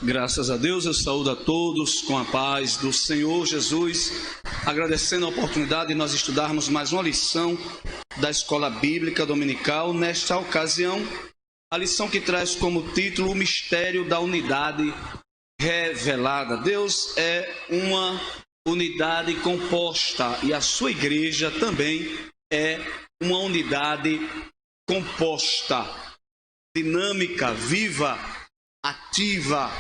Graças a Deus, eu saúdo a todos com a paz do Senhor Jesus, agradecendo a oportunidade de nós estudarmos mais uma lição da Escola Bíblica Dominical. Nesta ocasião, a lição que traz como título o mistério da unidade revelada. Deus é uma unidade composta e a sua igreja também é uma unidade composta, dinâmica, viva, ativa,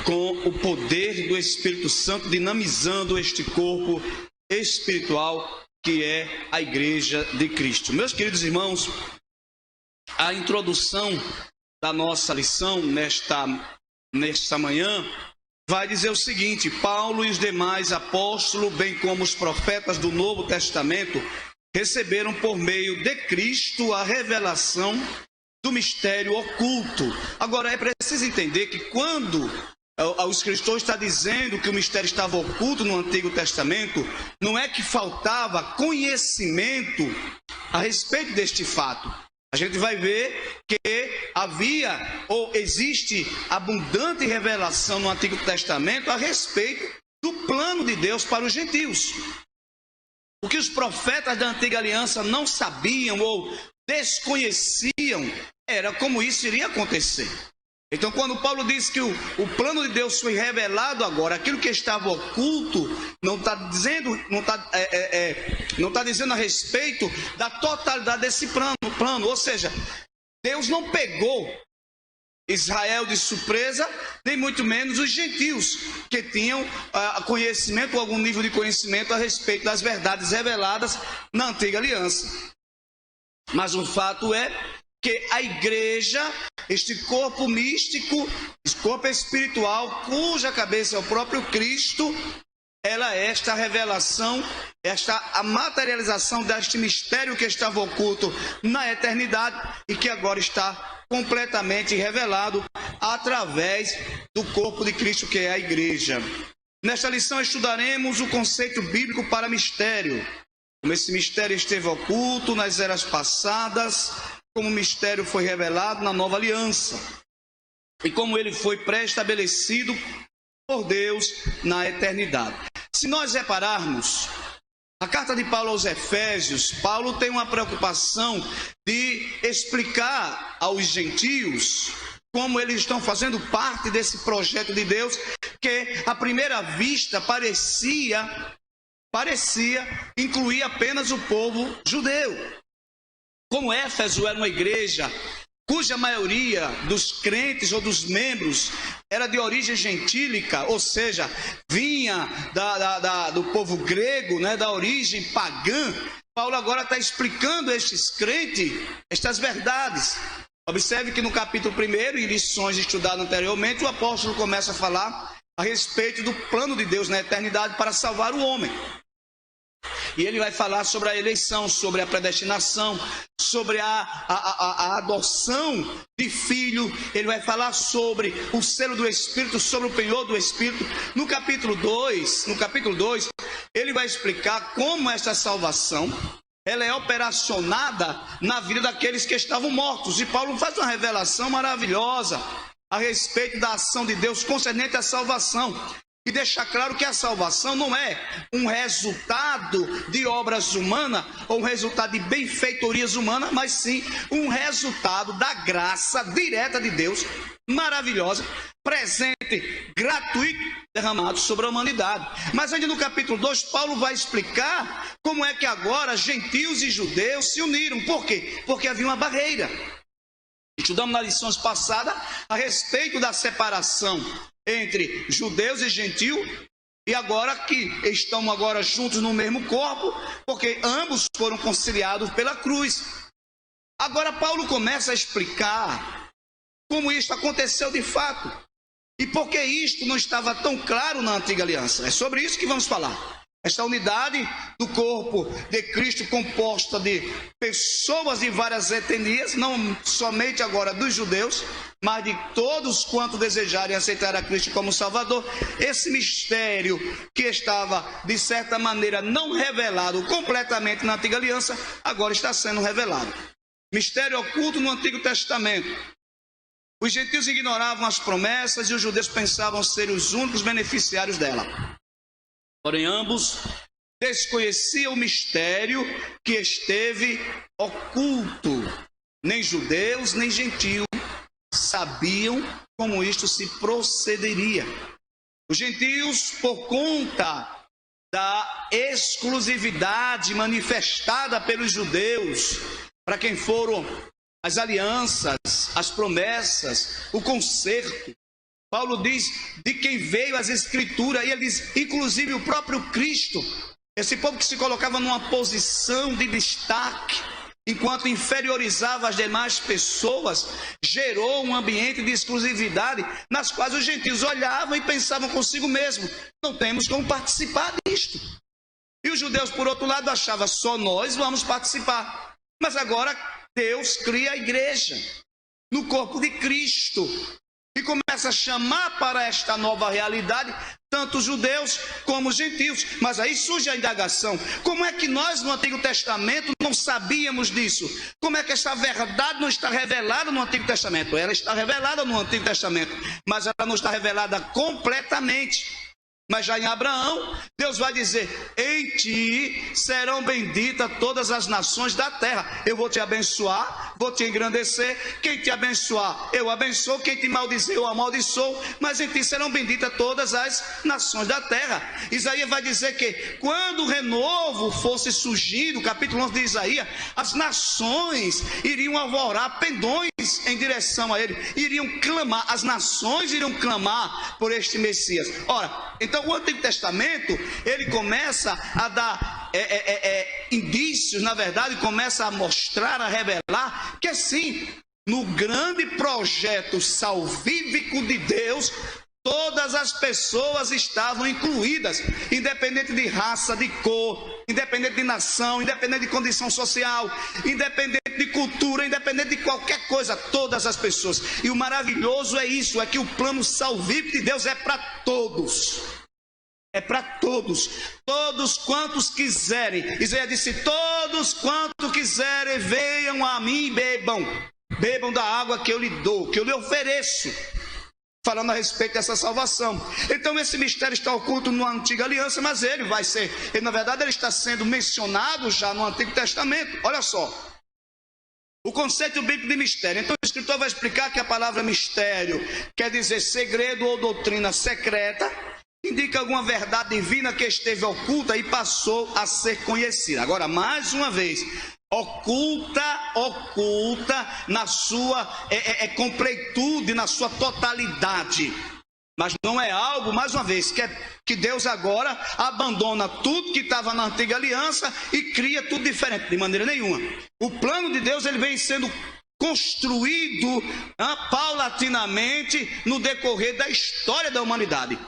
com o poder do Espírito Santo dinamizando este corpo espiritual que é a Igreja de Cristo. Meus queridos irmãos, a introdução da nossa lição nesta manhã vai dizer o seguinte: Paulo e os demais apóstolos, bem como os profetas do Novo Testamento, receberam por meio de Cristo a revelação do mistério oculto. Agora, é preciso entender que quando o escritor está dizendo que o mistério estava oculto no Antigo Testamento, não é que faltava conhecimento a respeito deste fato. A gente vai ver que havia ou existe abundante revelação no Antigo Testamento a respeito do plano de Deus para os gentios. O que os profetas da Antiga Aliança não sabiam ou desconheciam era como isso iria acontecer. Então, quando Paulo diz que o plano de Deus foi revelado agora, aquilo que estava oculto não está dizendo a respeito da totalidade desse plano. Ou seja, Deus não pegou Israel de surpresa, nem muito menos os gentios que tinham conhecimento ou algum nível de conhecimento a respeito das verdades reveladas na Antiga Aliança. Mas o fato é que a igreja, este corpo místico, esse corpo espiritual, cuja cabeça é o próprio Cristo, ela é esta revelação, a materialização deste mistério que estava oculto na eternidade e que agora está completamente revelado através do corpo de Cristo, que é a igreja. Nesta lição estudaremos o conceito bíblico para mistério, como esse mistério esteve oculto nas eras passadas, como o mistério foi revelado na nova aliança e como ele foi pré-estabelecido por Deus na eternidade. Se nós repararmos, a carta de Paulo aos Efésios, Paulo tem uma preocupação de explicar aos gentios como eles estão fazendo parte desse projeto de Deus, que à primeira vista parecia incluir apenas o povo judeu. Como Éfeso era uma igreja cuja maioria dos crentes ou dos membros era de origem gentílica, ou seja, vinha do povo grego, né, da origem pagã, Paulo agora está explicando a estes crentes estas verdades. Observe que no capítulo 1, em lições estudadas anteriormente, o apóstolo começa a falar a respeito do plano de Deus na eternidade para salvar o homem. E ele vai falar sobre a eleição, sobre a predestinação, sobre a adoção de filho. Ele vai falar sobre o selo do Espírito, sobre o penhor do Espírito. No capítulo 2, ele vai explicar como essa salvação ela é operacionada na vida daqueles que estavam mortos. E Paulo faz uma revelação maravilhosa a respeito da ação de Deus concernente à salvação. E deixar claro que a salvação não é um resultado de obras humanas ou um resultado de benfeitorias humanas, mas sim um resultado da graça direta de Deus, maravilhosa, presente, gratuito, derramado sobre a humanidade. Mas ainda no capítulo 2, Paulo vai explicar como é que agora gentios e judeus se uniram. Por quê? Porque havia uma barreira. Estudamos nas lições passadas a respeito da separação entre judeus e gentios, e agora que estão agora juntos no mesmo corpo, porque ambos foram conciliados pela cruz. Agora Paulo começa a explicar como isto aconteceu de fato, e por que isto não estava tão claro na Antiga Aliança. É sobre isso que vamos falar. Esta unidade do corpo de Cristo, composta de pessoas de várias etnias, não somente agora dos judeus, mas de todos quantos desejarem aceitar a Cristo como Salvador. Esse mistério que estava, de certa maneira, não revelado completamente na Antiga Aliança, agora está sendo revelado. Mistério oculto no Antigo Testamento. Os gentios ignoravam as promessas e os judeus pensavam ser os únicos beneficiários dela. Porém, ambos desconheciam o mistério que esteve oculto. Nem judeus, nem gentios sabiam como isto se procederia. Os gentios, por conta da exclusividade manifestada pelos judeus, para quem foram as alianças, as promessas, o conserto. Paulo diz de quem veio as escrituras, e ele diz, inclusive o próprio Cristo, esse povo que se colocava numa posição de destaque, enquanto inferiorizava as demais pessoas, gerou um ambiente de exclusividade, nas quais os gentios olhavam e pensavam consigo mesmo, não temos como participar disto. E os judeus, por outro lado, achavam, só nós vamos participar. Mas agora Deus cria a igreja no corpo de Cristo e começa a chamar para esta nova realidade tanto os judeus como os gentios. Mas aí surge a indagação: como é que nós no Antigo Testamento não sabíamos disso? Como é que essa verdade não está revelada no Antigo Testamento? Ela está revelada no Antigo Testamento, mas ela não está revelada completamente. Mas já em Abraão, Deus vai dizer, em ti serão benditas todas as nações da terra. Eu vou te abençoar, vou te engrandecer. Quem te abençoar, eu abençoo. Quem te maldizer, eu amaldiçoo. Mas em ti serão benditas todas as nações da terra. Isaías vai dizer que quando o renovo fosse surgido, capítulo 11 de Isaías, as nações iriam alvorar pendões em direção a ele. Iriam clamar, as nações iriam clamar por este Messias. Ora, então o Antigo Testamento, ele começa a dar indícios, na verdade, começa a mostrar, a revelar, que sim, no grande projeto salvífico de Deus, todas as pessoas estavam incluídas, independente de raça, de cor, independente de nação, independente de condição social, independente de cultura, independente de qualquer coisa, todas as pessoas. E o maravilhoso é isso, é que o plano salvífico de Deus é para todos. É para todos, todos quantos quiserem. Isaías disse, todos quantos quiserem, venham a mim e bebam da água que eu lhe dou, que eu lhe ofereço, falando a respeito dessa salvação. Então esse mistério está oculto na antiga aliança, mas ele vai ser, na verdade ele está sendo mencionado já no Antigo Testamento. Olha só, o conceito bíblico de mistério. Então o escritor vai explicar que a palavra mistério quer dizer segredo ou doutrina secreta, indica alguma verdade divina que esteve oculta e passou a ser conhecida. Agora, mais uma vez, oculta na sua completude, na sua totalidade. Mas não é algo, mais uma vez, que Deus agora abandona tudo que estava na antiga aliança e cria tudo diferente, de maneira nenhuma. O plano de Deus, ele vem sendo construído paulatinamente no decorrer da história da humanidade.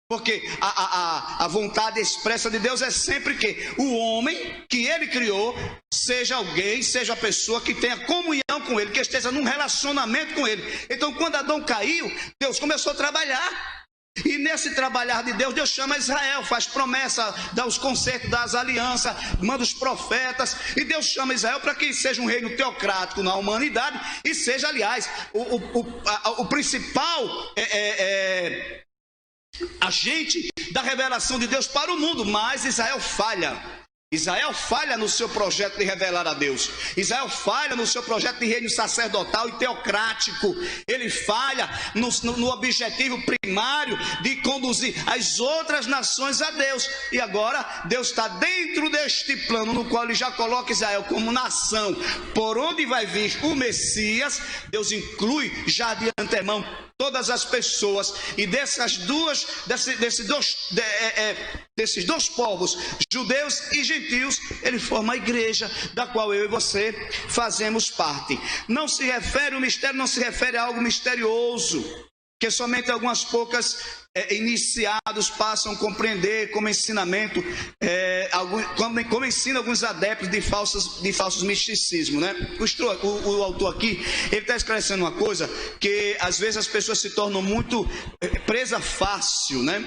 Porque a vontade expressa de Deus é sempre que o homem que ele criou seja alguém, seja a pessoa que tenha comunhão com ele, que esteja num relacionamento com ele. Então, quando Adão caiu, Deus começou a trabalhar. E nesse trabalhar de Deus, Deus chama Israel, faz promessa, dá os concertos, dá as alianças, manda os profetas. E Deus chama Israel para que seja um reino teocrático na humanidade e seja, aliás, o principal agente da revelação de Deus para o mundo. Mas Israel falha. Israel falha no seu projeto de revelar a Deus. Israel falha no seu projeto de reino sacerdotal e teocrático. Ele falha no objetivo primário de conduzir as outras nações a Deus. E agora Deus está dentro deste plano no qual ele já coloca Israel como nação, por onde vai vir o Messias. Deus inclui já de antemão todas as pessoas, e desses dois povos, judeus e gentios, ele forma a igreja, da qual eu e você fazemos parte. Não se refere, o mistério não se refere a algo misterioso, que somente algumas poucas iniciados passam a compreender como ensinamento, como ensina alguns adeptos de falsos misticismos, né? O autor aqui, ele está esclarecendo uma coisa, que às vezes as pessoas se tornam muito presa fácil, né?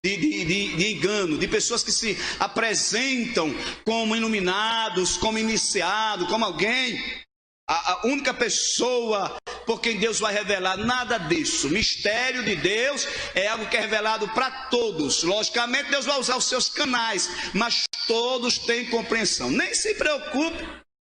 De engano, de pessoas que se apresentam como iluminados, como iniciados, como alguém, a única pessoa por quem Deus vai revelar, nada disso. Mistério de Deus é algo que é revelado para todos. Logicamente Deus vai usar os seus canais, mas todos têm compreensão. Nem se preocupe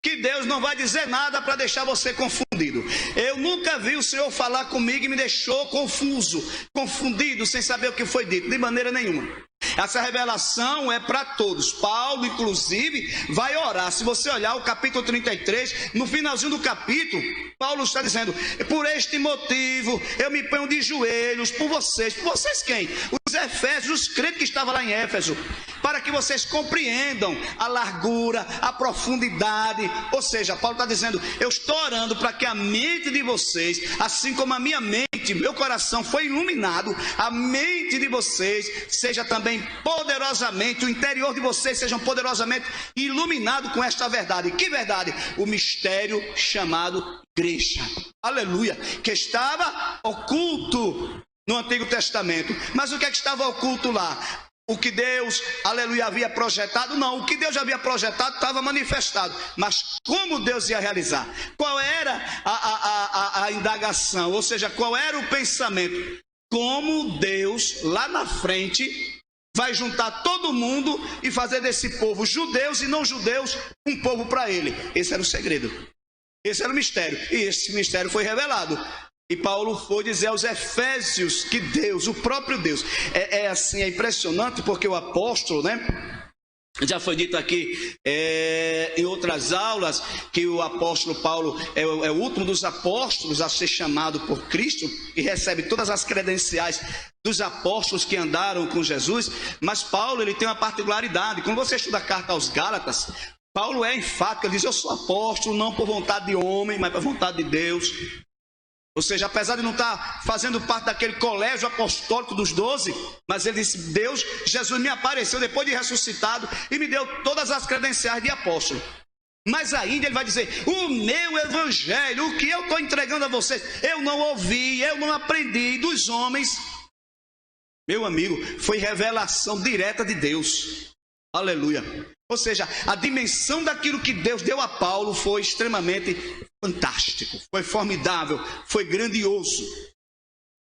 que Deus não vai dizer nada para deixar você confundido. Eu nunca vi o Senhor falar comigo e me deixou confuso, confundido, sem saber o que foi dito, de maneira nenhuma. Essa revelação é para todos. Paulo, inclusive, vai orar. Se você olhar o capítulo 33, no finalzinho do capítulo, Paulo está dizendo: por este motivo eu me ponho de joelhos por vocês. Por vocês quem? Os efésios, os crentes que estavam lá em Éfeso, para que vocês compreendam a largura, a profundidade. Ou seja, Paulo está dizendo: eu estou orando para que a mente de vocês, assim como a minha mente, meu coração foi iluminado, a mente de vocês seja também poderosamente, o interior de vocês sejam poderosamente iluminado com esta verdade. Que verdade? O mistério chamado igreja. Aleluia. Que estava oculto no Antigo Testamento. Mas o que é que estava oculto lá? O que Deus, aleluia, havia projetado? Não, o que Deus havia projetado estava manifestado. Mas como Deus ia realizar? Qual era a indagação? Ou seja, qual era o pensamento? Como Deus, lá na frente, vai juntar todo mundo e fazer desse povo, judeus e não judeus, um povo para ele. Esse era o segredo. Esse era o mistério. E esse mistério foi revelado. E Paulo foi dizer aos Efésios que Deus, o próprio Deus, assim, é impressionante, porque o apóstolo, né? Já foi dito aqui em outras aulas que o apóstolo Paulo é o último dos apóstolos a ser chamado por Cristo, e recebe todas as credenciais dos apóstolos que andaram com Jesus. Mas Paulo, ele tem uma particularidade. Quando você estuda a carta aos Gálatas, Paulo é enfático, ele diz: eu sou apóstolo não por vontade de homem, mas por vontade de Deus. Ou seja, apesar de não estar fazendo parte daquele colégio apostólico dos 12, mas ele disse: Deus, Jesus me apareceu depois de ressuscitado e me deu todas as credenciais de apóstolo. Mas ainda ele vai dizer: o meu evangelho, o que eu estou entregando a vocês, eu não ouvi, eu não aprendi dos homens. Meu amigo, foi revelação direta de Deus. Aleluia. Ou seja, a dimensão daquilo que Deus deu a Paulo foi extremamente fantástico, foi formidável, foi grandioso.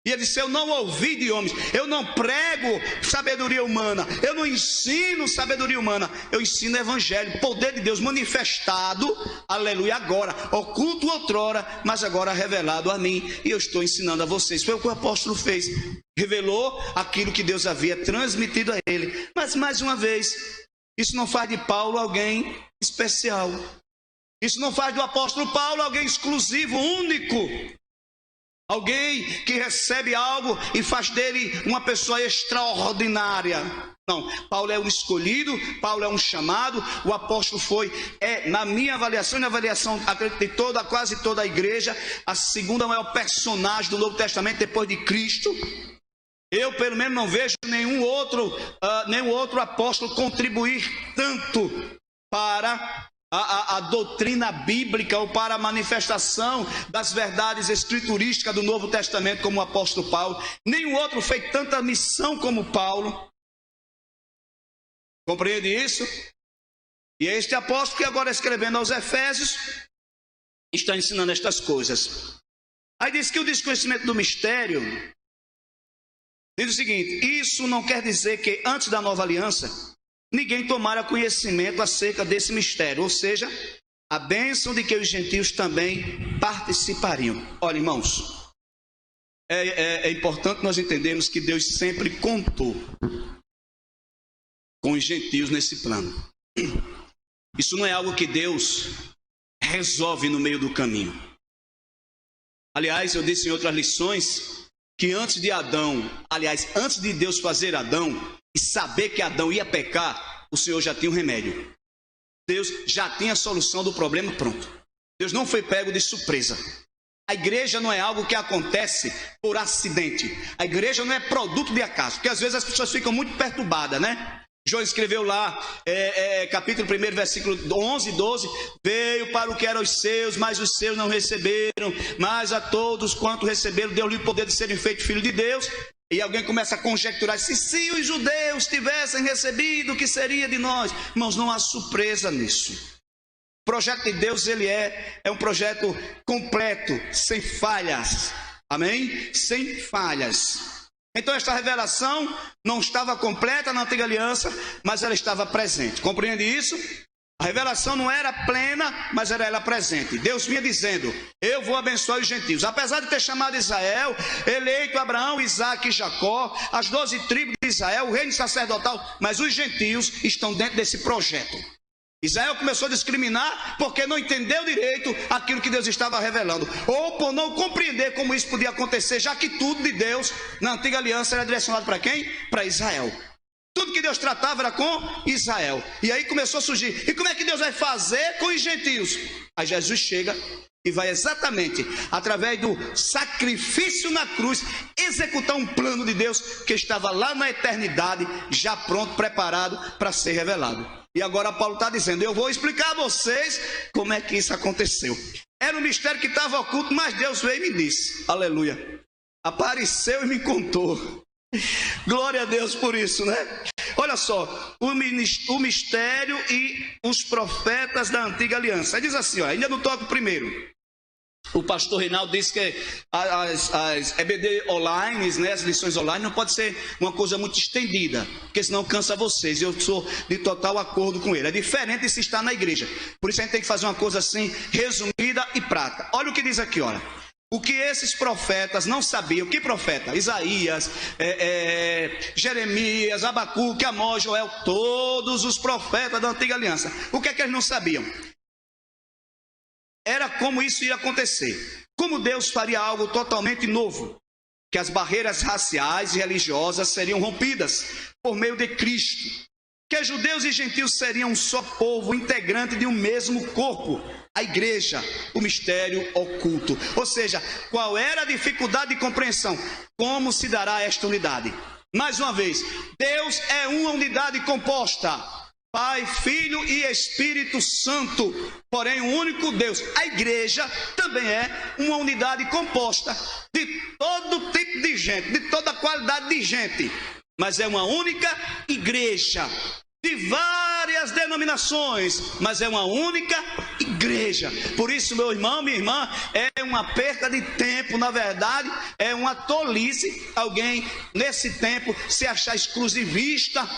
E ele disse: eu não ouvi de homens, eu não prego sabedoria humana, eu não ensino sabedoria humana, eu ensino o evangelho, poder de Deus manifestado, aleluia, agora, oculto outrora, mas agora revelado a mim, e eu estou ensinando a vocês. Foi o que o apóstolo fez, revelou aquilo que Deus havia transmitido a ele. Mas mais uma vez, isso não faz de Paulo alguém especial. Isso não faz do apóstolo Paulo alguém exclusivo, único. Alguém que recebe algo e faz dele uma pessoa extraordinária. Não, Paulo é um escolhido, Paulo é um chamado. O apóstolo foi, na minha avaliação e na avaliação de quase toda a igreja, a segunda maior personagem do Novo Testamento depois de Cristo. Eu, pelo menos, não vejo nenhum outro apóstolo contribuir tanto para a doutrina bíblica ou para a manifestação das verdades escriturísticas do Novo Testamento como o apóstolo Paulo. Nenhum outro fez tanta missão como Paulo. Compreende isso? E é este apóstolo que agora, escrevendo aos Efésios, está ensinando estas coisas. Aí diz que o desconhecimento do mistério, diz o seguinte: isso não quer dizer que antes da nova aliança ninguém tomara conhecimento acerca desse mistério, ou seja, a bênção de que os gentios também participariam. Olha, irmãos, é importante nós entendermos que Deus sempre contou com os gentios nesse plano. Isso não é algo que Deus resolve no meio do caminho. Aliás, eu disse em outras lições que antes de Deus fazer Adão e saber que Adão ia pecar, o Senhor já tinha um remédio. Deus já tinha a solução do problema pronto. Deus não foi pego de surpresa. A igreja não é algo que acontece por acidente. A igreja não é produto de acaso, porque às vezes as pessoas ficam muito perturbadas, né? João escreveu lá, capítulo 1, versículo 11 e 12, veio para o que eram os seus, mas os seus não receberam, mas a todos quanto receberam, deu-lhe o poder de serem feitos filhos de Deus. E alguém começa a conjecturar: se os judeus tivessem recebido, o que seria de nós? Irmãos, não há surpresa nisso. projeto de Deus, ele é um projeto completo, sem falhas. Amém? Sem falhas. Então esta revelação não estava completa na antiga aliança, mas ela estava presente. Compreende isso? A revelação não era plena, mas era ela presente. Deus vinha dizendo: eu vou abençoar os gentios. Apesar de ter chamado Israel, eleito Abraão, Isaque e Jacó, as 12 tribos de Israel, o reino sacerdotal, mas os gentios estão dentro desse projeto. Israel começou a discriminar porque não entendeu direito aquilo que Deus estava revelando, ou por não compreender como isso podia acontecer, já que tudo de Deus na antiga aliança era direcionado para quem? Para Israel. Tudo que Deus tratava era com Israel. E aí começou a surgir: e como é que Deus vai fazer com os gentios? Aí Jesus chega e vai exatamente, através do sacrifício na cruz, executar um plano de Deus que estava lá na eternidade, já pronto, preparado para ser revelado. E agora Paulo está dizendo: eu vou explicar a vocês como é que isso aconteceu. Era um mistério que estava oculto, mas Deus veio e me disse. Aleluia. Apareceu e me contou. Glória a Deus por isso, né? Olha só, o mistério e os profetas da antiga aliança. Aí diz assim, ó, ainda no toque primeiro. O pastor Reinaldo disse que as EBD online, né, as lições online, não pode ser uma coisa muito estendida, porque senão cansa vocês. Eu sou de total acordo com ele. É diferente de se estar na igreja. Por isso a gente tem que fazer uma coisa assim, resumida e prática. Olha o que diz aqui, olha. O que esses profetas não sabiam. Que profeta? Isaías, Jeremias, Abacuque, Amós, Joel, todos os profetas da antiga aliança. O que é que eles não sabiam? Era como isso ia acontecer. Como Deus faria algo totalmente novo. Que as barreiras raciais e religiosas seriam rompidas por meio de Cristo. Que judeus e gentios seriam um só povo, integrante de um mesmo corpo. A igreja, o mistério oculto. Ou seja, qual era a dificuldade de compreensão? Como se dará esta unidade? Mais uma vez, Deus é uma unidade composta. Pai, Filho e Espírito Santo, porém um único Deus. A igreja também é uma unidade composta de todo tipo de gente, de toda qualidade de gente, mas é uma única igreja, de várias denominações, mas é uma única igreja. Por isso, meu irmão, minha irmã, é uma perda de tempo, na verdade, é uma tolice alguém nesse tempo se achar exclusivista,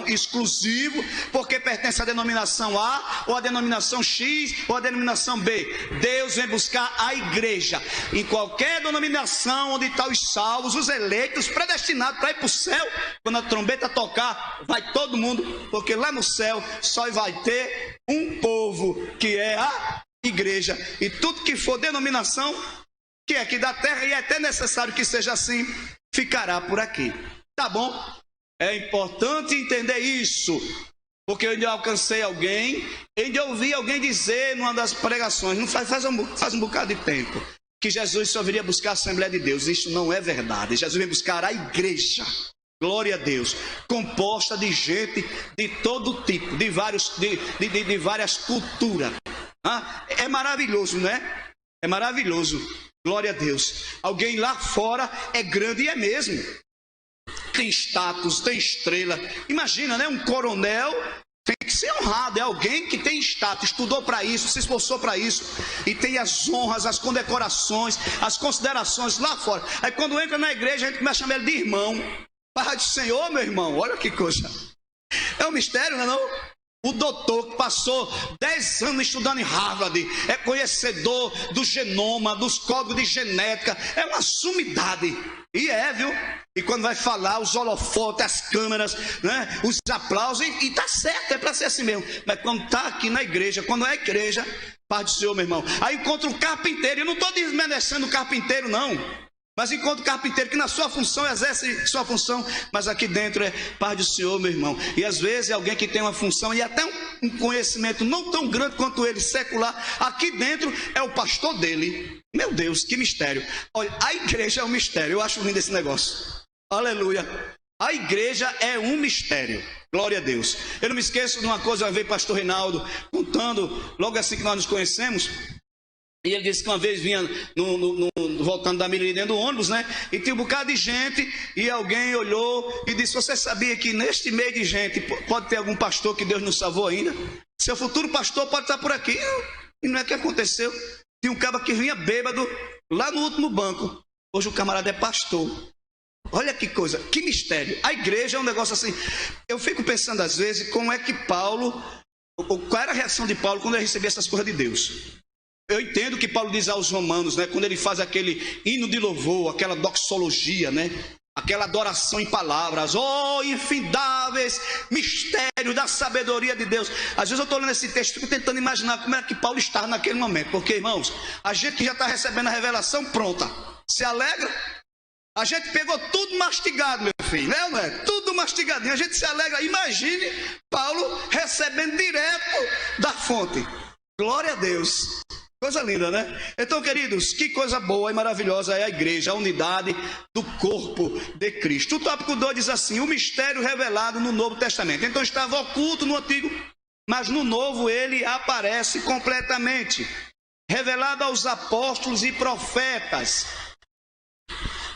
exclusivo, porque pertence à denominação A, ou à denominação X, ou à denominação B. Deus vem buscar a igreja, em qualquer denominação onde estão os salvos, os eleitos, predestinados para ir para o céu. Quando a trombeta tocar, vai todo mundo, porque lá no céu só vai ter um povo, que é a igreja. E tudo que for denominação, que é aqui da terra, e é até necessário que seja assim, ficará por aqui. Tá bom? É importante entender isso, porque eu ainda alcancei alguém, ainda ouvi alguém dizer numa das pregações, não faz um bocado de tempo, que Jesus só viria buscar a Assembleia de Deus. Isso não é verdade. Jesus vem buscar a igreja. Glória a Deus, composta de gente de todo tipo, de várias culturas. É maravilhoso, né? É maravilhoso. Glória a Deus. Alguém lá fora é grande, e é mesmo. Tem status, tem estrela. Imagina, né? Um coronel tem que ser honrado. É alguém que tem status, estudou para isso, se esforçou para isso, e tem as honras, as condecorações, as considerações lá fora. Aí quando entra na igreja, a gente começa a chamar ele de irmão. Pai do Senhor, meu irmão, olha que coisa. É um mistério, não é não? O doutor que passou 10 anos estudando em Harvard, é conhecedor do genoma, dos códigos de genética, é uma sumidade. E viu? E quando vai falar, os holofotes, as câmeras, né? Os aplausos, e tá certo, é para ser assim mesmo. Mas quando tá aqui na igreja, quando é igreja, Pai do Senhor, meu irmão, aí encontra um carpinteiro. Eu não estou desmerecendo o carpinteiro, não. Mas enquanto carpinteiro que na sua função exerce sua função, mas aqui dentro é Pai do Senhor, meu irmão. E às vezes é alguém que tem uma função e até um conhecimento não tão grande quanto ele, secular, aqui dentro é o pastor dele. Meu Deus, que mistério. Olha, a igreja é um mistério. Eu acho lindo esse negócio. Aleluia. A igreja é um mistério. Glória a Deus. Eu não me esqueço de uma coisa, uma vez pastor Reinaldo contando, logo assim que nós nos conhecemos. E ele disse que uma vez vinha voltando da Miriam dentro do ônibus, né? E tinha um bocado de gente, e alguém olhou e disse: você sabia que neste meio de gente pode ter algum pastor que Deus não salvou ainda? Seu futuro pastor pode estar por aqui. E não é que aconteceu. Tinha um cara que vinha bêbado lá no último banco. Hoje o camarada é pastor. Olha que coisa, que mistério. A igreja é um negócio assim. Eu fico pensando às vezes como é que Paulo, qual era a reação de Paulo quando ele recebia essas coisas de Deus. Eu entendo que Paulo diz aos romanos, né, quando ele faz aquele hino de louvor, aquela doxologia, né, aquela adoração em palavras, oh, infindáveis mistérios da sabedoria de Deus. Às vezes eu estou lendo esse texto e fico tentando imaginar como era que Paulo estava naquele momento. Porque, irmãos, a gente que já está recebendo a revelação pronta, se alegra. A gente pegou tudo mastigado, meu filho, né, não é? Tudo mastigadinho, a gente se alegra. Imagine Paulo recebendo direto da fonte. Glória a Deus. Coisa linda, né? Então, queridos, que coisa boa e maravilhosa é a igreja, a unidade do corpo de Cristo. O tópico 2 diz assim: o mistério revelado no Novo Testamento. Então estava oculto no Antigo, mas no Novo ele aparece completamente, revelado aos apóstolos e profetas.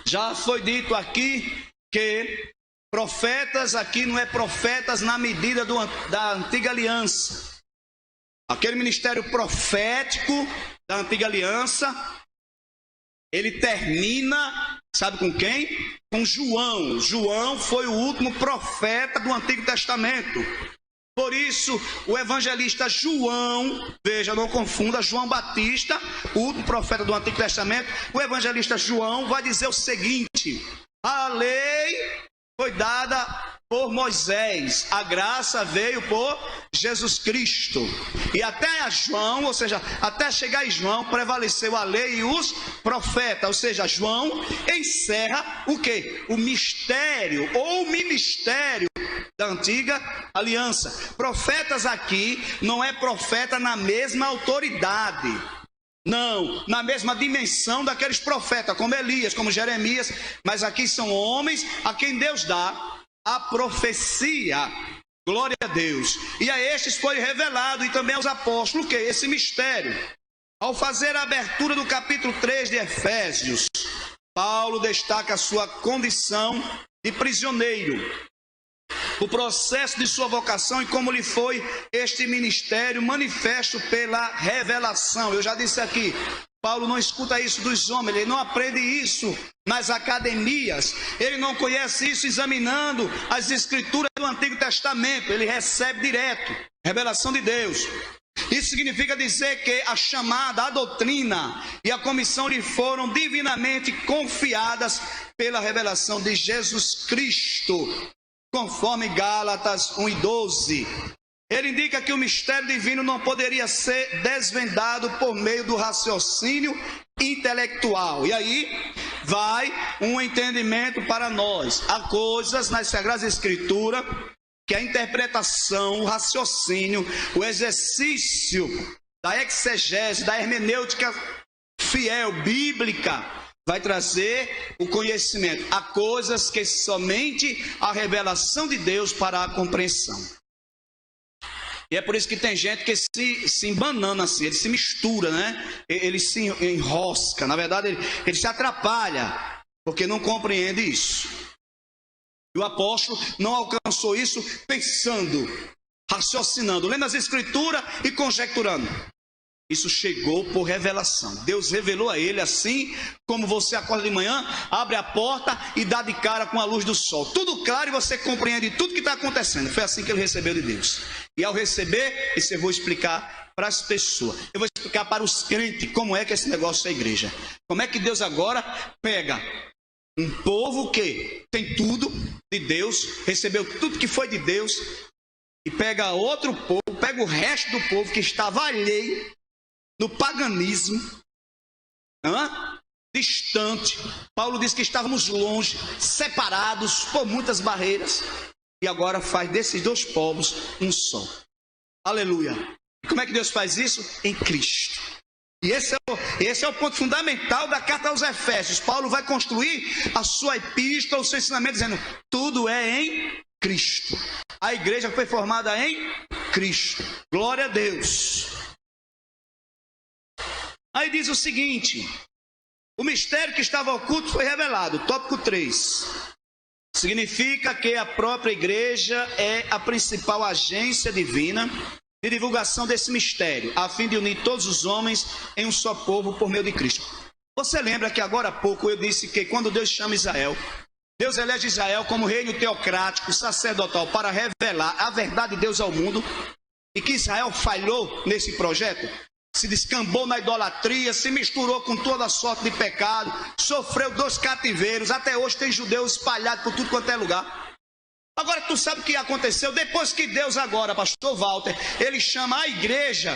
Já foi dito aqui que profetas aqui não é profetas na medida da antiga aliança. Aquele ministério profético da antiga aliança, ele termina, sabe com quem? Com João. João foi o último profeta do Antigo Testamento. Por isso, o evangelista João, veja, não confunda, João Batista, o último profeta do Antigo Testamento, o evangelista João vai dizer o seguinte: a lei foi dada por Moisés, a graça veio por Jesus Cristo. E até a João, ou seja, até chegar em João, prevaleceu a lei e os profetas. Ou seja, João encerra o quê? O mistério ou ministério da antiga aliança. Profetas aqui não é profeta na mesma autoridade. Não, na mesma dimensão daqueles profetas, como Elias, como Jeremias, mas aqui são homens a quem Deus dá a profecia. Glória a Deus. E a estes foi revelado, e também aos apóstolos, que esse mistério. Ao fazer a abertura do capítulo 3 de Efésios, Paulo destaca a sua condição de prisioneiro, o processo de sua vocação e como lhe foi este ministério manifesto pela revelação. Eu já disse aqui, Paulo não escuta isso dos homens, ele não aprende isso nas academias, ele não conhece isso examinando as escrituras do Antigo Testamento, ele recebe direto, revelação de Deus. Isso significa dizer que a chamada, a doutrina e a comissão lhe foram divinamente confiadas pela revelação de Jesus Cristo, conforme Gálatas 1:12. Ele indica que o mistério divino não poderia ser desvendado por meio do raciocínio intelectual. E aí vai um entendimento para nós. Há coisas nas Sagradas Escrituras que a interpretação, o raciocínio, o exercício da exegese, da hermenêutica fiel, bíblica, vai trazer o conhecimento. Há coisas que somente a revelação de Deus para a compreensão. E é por isso que tem gente que se embanana assim, ele se mistura, né? Ele se enrosca, na verdade ele se atrapalha, porque não compreende isso. E o apóstolo não alcançou isso pensando, raciocinando, lendo as escrituras e conjecturando. Isso chegou por revelação. Deus revelou a ele, assim como você acorda de manhã, abre a porta e dá de cara com a luz do sol. Tudo claro e você compreende tudo que está acontecendo. Foi assim que ele recebeu de Deus. E ao receber, isso eu vou explicar para as pessoas. Eu vou explicar para os crentes como é que esse negócio é a igreja. Como é que Deus agora pega um povo que tem tudo de Deus, recebeu tudo que foi de Deus, e pega outro povo, pega o resto do povo que estava alheio no paganismo, distante. Paulo diz que estávamos longe, separados por muitas barreiras, e agora faz desses dois povos um só. Aleluia. E como é que Deus faz isso? Em Cristo. E esse é o ponto fundamental da carta aos Efésios. Paulo vai construir a sua epístola, o seu ensinamento, dizendo: tudo é em Cristo. A igreja foi formada em Cristo. Glória a Deus. Aí diz o seguinte: o mistério que estava oculto foi revelado. Tópico 3. Significa que a própria igreja é a principal agência divina de divulgação desse mistério, a fim de unir todos os homens em um só povo por meio de Cristo. Você lembra que agora há pouco eu disse que quando Deus chama Israel, Deus elege Israel como reino teocrático, sacerdotal, para revelar a verdade de Deus ao mundo, e que Israel falhou nesse projeto, se descambou na idolatria, se misturou com toda sorte de pecado, sofreu 2 cativeiros, até hoje tem judeus espalhados por tudo quanto é lugar. Agora tu sabe o que aconteceu? Depois que Deus agora, pastor Walter, ele chama a igreja,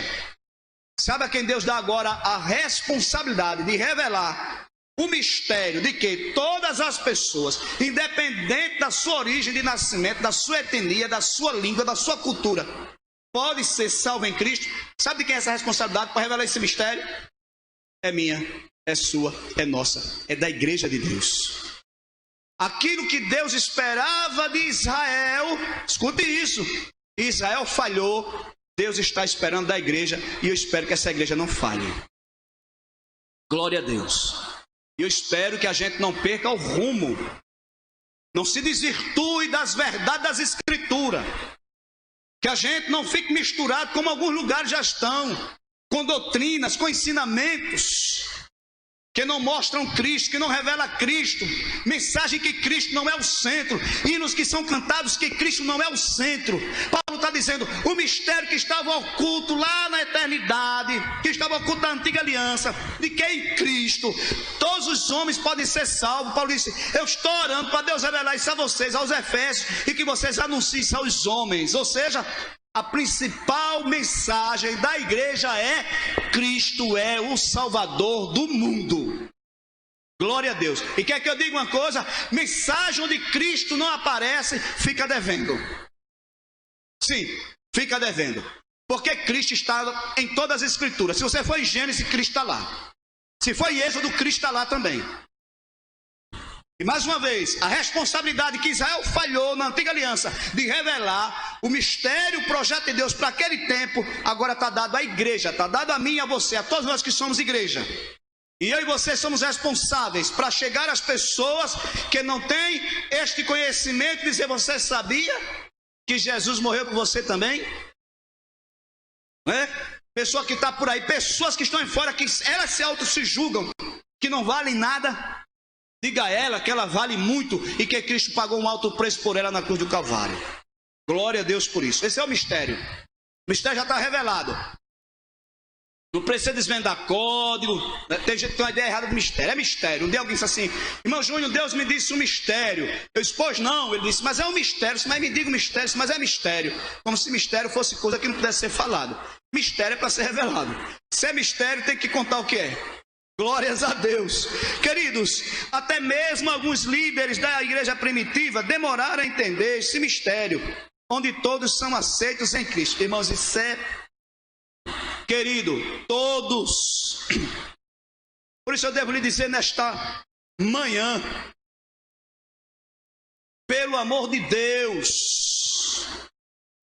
sabe a quem Deus dá agora a responsabilidade de revelar o mistério de que todas as pessoas, independente da sua origem de nascimento, da sua etnia, da sua língua, da sua cultura, pode ser salvo em Cristo. Sabe de quem é essa responsabilidade para revelar esse mistério? É minha, é sua, é nossa, é da igreja de Deus. Aquilo que Deus esperava de Israel, escute isso, Israel falhou, Deus está esperando da igreja, e eu espero que essa igreja não falhe. Glória a Deus. E eu espero que a gente não perca o rumo, não se desvirtue das verdades das Escrituras, que a gente não fique misturado como alguns lugares já estão, com doutrinas, com ensinamentos que não mostram Cristo, que não revela Cristo, mensagem que Cristo não é o centro, hinos que são cantados que Cristo não é o centro. Paulo está dizendo, o mistério que estava oculto lá na eternidade, que estava oculto na antiga aliança, de que em Cristo todos os homens podem ser salvos. Paulo disse, eu estou orando para Deus revelar isso a vocês, aos Efésios, e que vocês anunciem isso aos homens. Ou seja, a principal mensagem da igreja é: Cristo é o Salvador do mundo. Glória a Deus. E quer que eu diga uma coisa? Mensagem onde Cristo não aparece, fica devendo. Sim, fica devendo. Porque Cristo está em todas as Escrituras. Se você for em Gênesis, Cristo está lá. Se for em Êxodo, Cristo está lá também. E mais uma vez, a responsabilidade que Israel falhou na antiga aliança de revelar o mistério, o projeto de Deus para aquele tempo, agora está dado à igreja, está dado a mim e a você, a todos nós que somos igreja. E eu e você somos responsáveis para chegar às pessoas que não têm este conhecimento, dizer, você sabia que Jesus morreu por você também? Não é? Pessoa que está por aí, pessoas que estão em fora, que elas se julgam, que não valem nada. Diga a ela que ela vale muito e que Cristo pagou um alto preço por ela na cruz do Calvário. Glória a Deus por isso. Esse é o mistério. O mistério já está revelado. Não precisa desvendar código. Tem gente que tem uma ideia errada do mistério. É mistério. Um dia alguém disse assim, irmão Júnior, Deus me disse um mistério. Eu disse, pois não. Ele disse, mas é um mistério. Mas me diga um mistério. Mas é mistério. Como se mistério fosse coisa que não pudesse ser falado. Mistério é para ser revelado. Se é mistério, tem que contar o que é. Glórias a Deus. Queridos, até mesmo alguns líderes da igreja primitiva demoraram a entender esse mistério, onde todos são aceitos em Cristo. Irmãos, isso é, querido, todos. Por isso eu devo lhe dizer nesta manhã, pelo amor de Deus,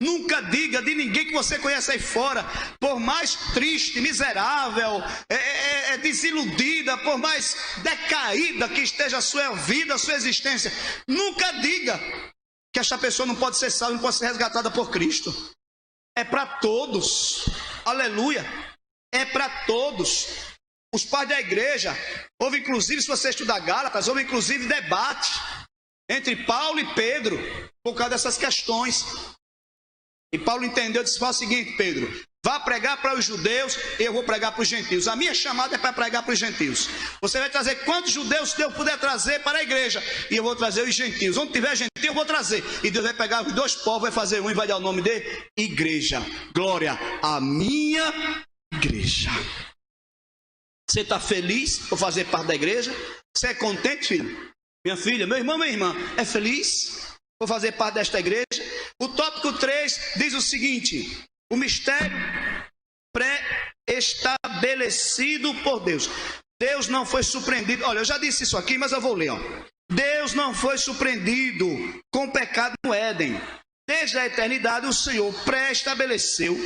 nunca diga de ninguém que você conhece aí fora, por mais triste, miserável, desiludida, por mais decaída que esteja a sua vida, a sua existência, nunca diga que esta pessoa não pode ser salva, não pode ser resgatada por Cristo. É para todos, aleluia, é para todos. Os pais da igreja, houve inclusive, se você estudar Gálatas, houve inclusive debate entre Paulo e Pedro, por causa dessas questões. E Paulo entendeu, disse, fala o seguinte, Pedro, vá pregar para os judeus e eu vou pregar para os gentios. A minha chamada é para pregar para os gentios. Você vai trazer quantos judeus Deus puder trazer para a igreja, e eu vou trazer os gentios. Onde tiver gentio, eu vou trazer. E Deus vai pegar os dois povos, vai fazer um e vai dar o nome de igreja. Glória à minha igreja. Você está feliz por fazer parte da igreja? Você é contente, filho? Minha filha, meu irmão, minha irmã, é feliz por fazer parte desta igreja? O tópico 3 diz o seguinte: o mistério pré-estabelecido por Deus. Deus não foi surpreendido. Olha, eu já disse isso aqui, mas eu vou ler. Deus não foi surpreendido com o pecado no Éden. Desde a eternidade, o Senhor pré-estabeleceu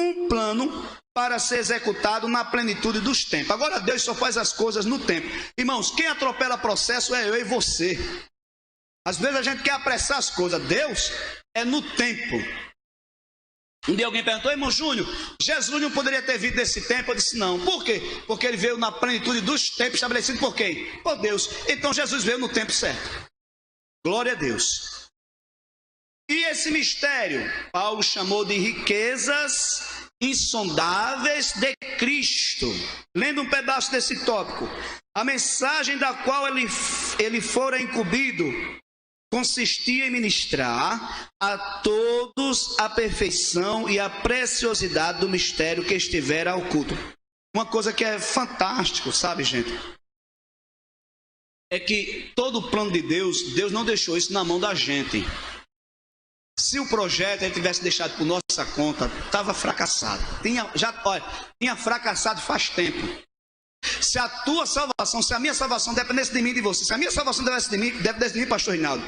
um plano para ser executado na plenitude dos tempos. Agora Deus só faz as coisas no tempo. Irmãos, quem atropela o processo é eu e você. Às vezes a gente quer apressar as coisas. Deus é no tempo. Um dia alguém perguntou: irmão Júnior, Jesus não poderia ter vindo nesse tempo? Eu disse: não. Por quê? Porque ele veio na plenitude dos tempos estabelecidos por quem? Por Deus. Então Jesus veio no tempo certo. Glória a Deus. E esse mistério, Paulo chamou de riquezas insondáveis de Cristo. Lendo um pedaço desse tópico: a mensagem da qual ele fora incumbido consistia em ministrar a todos a perfeição e a preciosidade do mistério que estivera oculto. Uma coisa que é fantástico, sabe, gente? É que todo o plano de Deus, Deus não deixou isso na mão da gente. Se o projeto ele tivesse deixado por nossa conta, estava fracassado. Tinha fracassado faz tempo. Se a tua salvação, se a minha salvação dependesse de mim e de você, se a minha salvação dependesse de mim, pastor Reinaldo,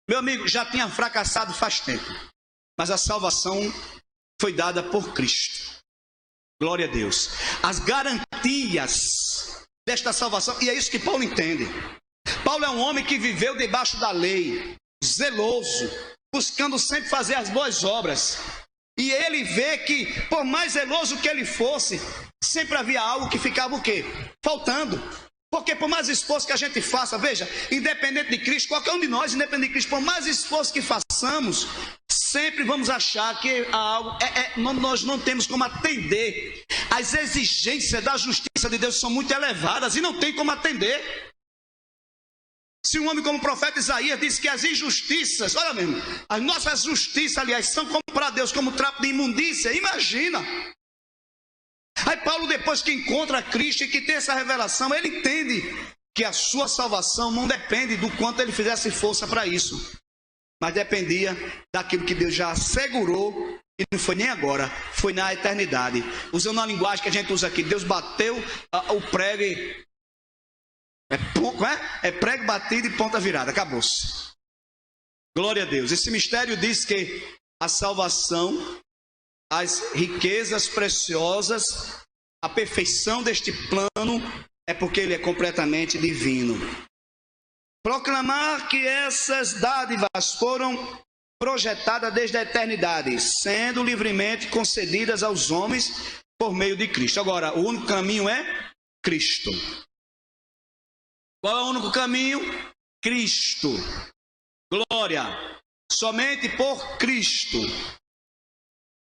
meu amigo, já tinha fracassado faz tempo. Mas a salvação foi dada por Cristo. Glória a Deus. As garantias desta salvação, e é isso que Paulo entende. Paulo é um homem que viveu debaixo da lei, zeloso, buscando sempre fazer as boas obras. E ele vê que, por mais zeloso que ele fosse, sempre havia algo que ficava o quê? Faltando. Porque por mais esforço que a gente faça, veja, independente de Cristo, qualquer um de nós, independente de Cristo, por mais esforço que façamos, sempre vamos achar que nós não temos como atender. As exigências da justiça de Deus são muito elevadas e não tem como atender. Se um homem como o profeta Isaías disse que as injustiças, olha mesmo, as nossas justiças, aliás, são como para Deus, como trapo de imundícia, imagina. Aí Paulo, depois que encontra Cristo e que tem essa revelação, ele entende que a sua salvação não depende do quanto ele fizesse força para isso, mas dependia daquilo que Deus já assegurou, e não foi nem agora, foi na eternidade. Usando a linguagem que a gente usa aqui, Deus bateu o prego e... É prego batido e ponta virada, acabou-se. Glória a Deus. Esse mistério diz que a salvação, as riquezas preciosas, a perfeição deste plano é porque ele é completamente divino. Proclamar que essas dádivas foram projetadas desde a eternidade, sendo livremente concedidas aos homens por meio de Cristo. Agora, o único caminho é Cristo. Qual é o único caminho? Cristo. Glória. Somente por Cristo.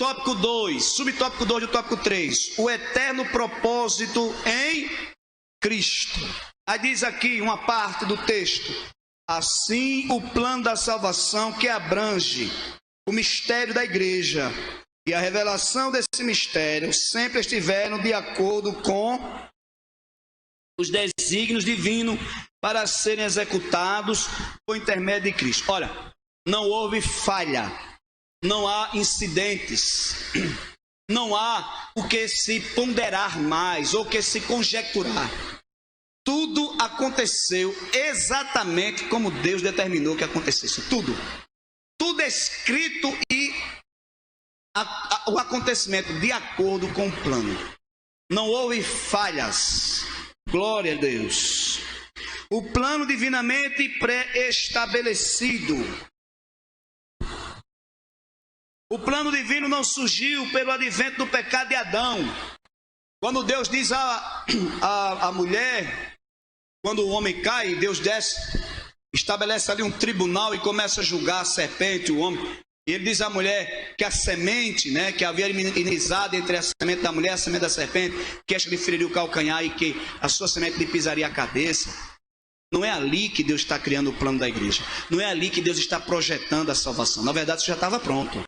Tópico 2, subtópico 2 do tópico 3. O eterno propósito em Cristo. Aí diz aqui uma parte do texto: assim o plano da salvação que abrange o mistério da igreja e a revelação desse mistério sempre estiveram de acordo com os desígnios divinos para serem executados por intermédio de Cristo. Olha, não houve falha, não há incidentes, não há o que se ponderar mais ou que se conjecturar. Tudo aconteceu exatamente como Deus determinou que acontecesse. Tudo escrito e o acontecimento de acordo com o plano. Não houve falhas. Glória a Deus. O plano divinamente pré-estabelecido. O plano divino não surgiu pelo advento do pecado de Adão. Quando Deus diz à mulher, quando o homem cai, Deus desce, estabelece ali um tribunal e começa a julgar a serpente, o homem. E ele diz à mulher que a semente, né, que havia inimizade entre a semente da mulher e a semente da serpente, que esta lhe feriria o calcanhar e que a sua semente lhe pisaria a cabeça. Não é ali que Deus está criando o plano da igreja. Não é ali que Deus está projetando a salvação. Na verdade, isso já estava pronto.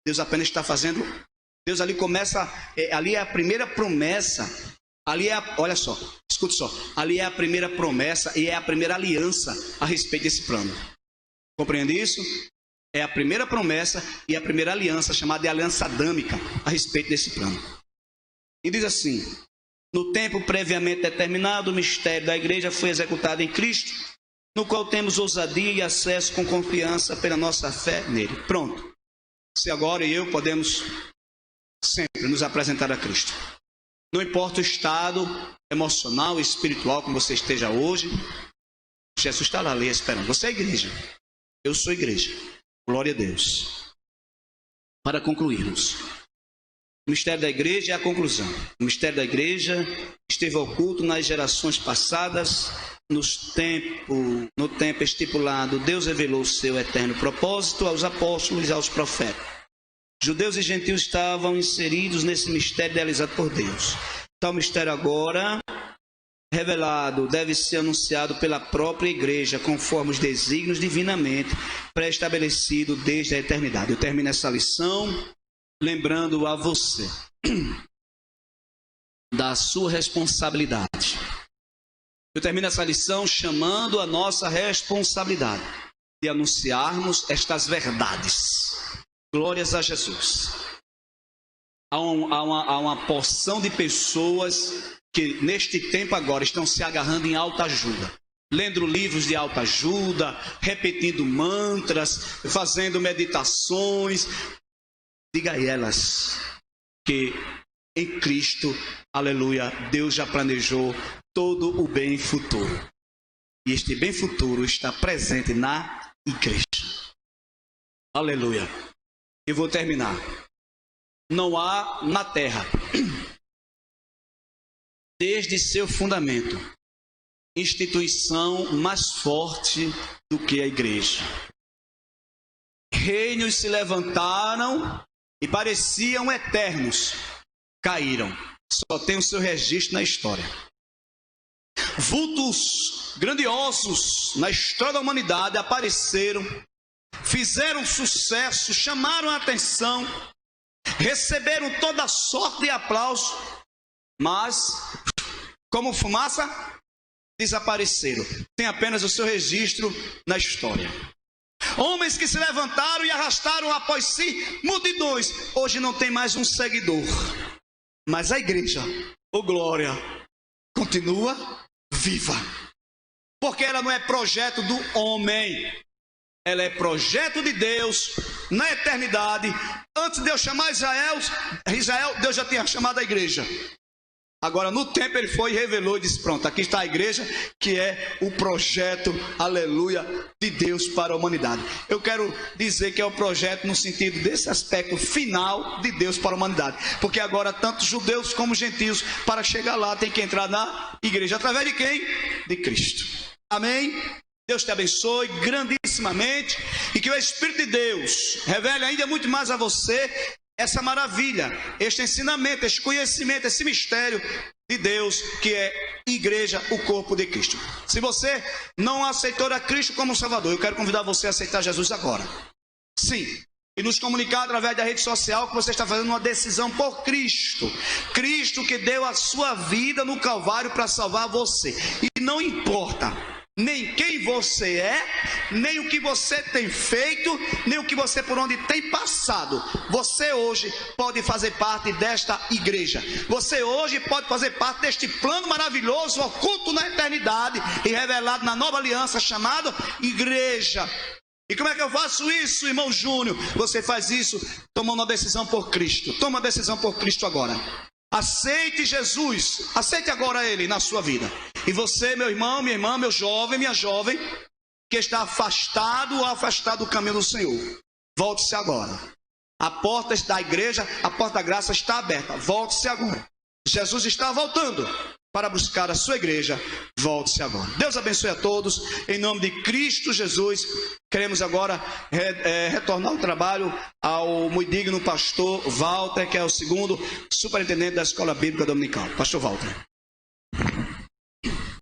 Deus apenas está fazendo... Deus ali começa... ali é a primeira promessa. Ali é olha só, escute só. Ali é a primeira promessa e é a primeira aliança a respeito desse plano. Compreende isso? É a primeira promessa e a primeira aliança, chamada de aliança adâmica, a respeito desse plano. E diz assim: no tempo previamente determinado, o mistério da igreja foi executado em Cristo, no qual temos ousadia e acesso com confiança pela nossa fé nele. Pronto. Se agora e eu podemos sempre nos apresentar a Cristo. Não importa o estado emocional e espiritual como você esteja hoje, Jesus está lá ali esperando. Você é igreja. Eu sou igreja. Glória a Deus. Para concluirmos, O mistério da igreja é a conclusão. O mistério da igreja esteve oculto nas gerações passadas, no tempo estipulado. Deus revelou o seu eterno propósito aos apóstolos e aos profetas. Judeus e gentios estavam inseridos nesse mistério idealizado por Deus. Tal mistério agora revelado deve ser anunciado pela própria igreja, conforme os desígnios divinamente pré-estabelecidos desde a eternidade. Eu termino essa lição lembrando a você da sua responsabilidade. Eu termino essa lição chamando a nossa responsabilidade de anunciarmos estas verdades. Glórias a Jesus. Há uma porção de pessoas que neste tempo agora estão se agarrando em autoajuda, lendo livros de autoajuda, repetindo mantras, fazendo meditações. Diga a elas que em Cristo, aleluia, Deus já planejou todo o bem futuro. E este bem futuro está presente na igreja. Aleluia. E vou terminar. Não há na terra, desde seu fundamento, instituição mais forte do que a igreja. Reinos se levantaram e pareciam eternos, caíram. Só tem o seu registro na história. Vultos grandiosos na história da humanidade apareceram, fizeram sucesso, chamaram a atenção, receberam toda sorte de aplauso, mas, como fumaça, desapareceram. Tem apenas o seu registro na história. Homens que se levantaram e arrastaram após si multidões, hoje não tem mais um seguidor. Mas a igreja, oh glória, continua viva. Porque ela não é projeto do homem, ela é projeto de Deus na eternidade. Antes de Deus chamar Israel, Deus já tinha chamado a igreja. Agora no tempo ele foi e revelou e disse, pronto, aqui está a igreja, que é o projeto, aleluia, de Deus para a humanidade. Eu quero dizer que é o projeto no sentido desse aspecto final de Deus para a humanidade. Porque agora tanto judeus como gentios, para chegar lá, tem que entrar na igreja. Através de quem? De Cristo. Amém? Deus te abençoe grandissimamente e que o Espírito de Deus revele ainda muito mais a você essa maravilha, este ensinamento, este conhecimento, esse mistério de Deus, que é igreja, o corpo de Cristo. Se você não aceitou a Cristo como Salvador, eu quero convidar você a aceitar Jesus agora. Sim. E nos comunicar através da rede social que você está fazendo uma decisão por Cristo. Cristo que deu a sua vida no Calvário para salvar você. E não importa nem quem você é, nem o que você tem feito, nem o que você por onde tem passado. Você hoje pode fazer parte desta igreja. Você hoje pode fazer parte deste plano maravilhoso, oculto na eternidade e revelado na nova aliança chamada igreja. E como é que eu faço isso, irmão Júnior? Você faz isso tomando uma decisão por Cristo. Toma uma decisão por Cristo agora. Aceite Jesus, aceite agora Ele na sua vida. E você, meu irmão, minha irmã, meu jovem, minha jovem, que está afastado ou afastado do caminho do Senhor, volte-se agora. A porta da igreja, a porta da graça está aberta, volte-se agora. Jesus está voltando para buscar a sua igreja, volte-se agora. Deus abençoe a todos, em nome de Cristo Jesus. Queremos agora retornar o trabalho ao muito digno pastor Walter, que é o segundo superintendente da Escola Bíblica Dominical. Pastor Walter.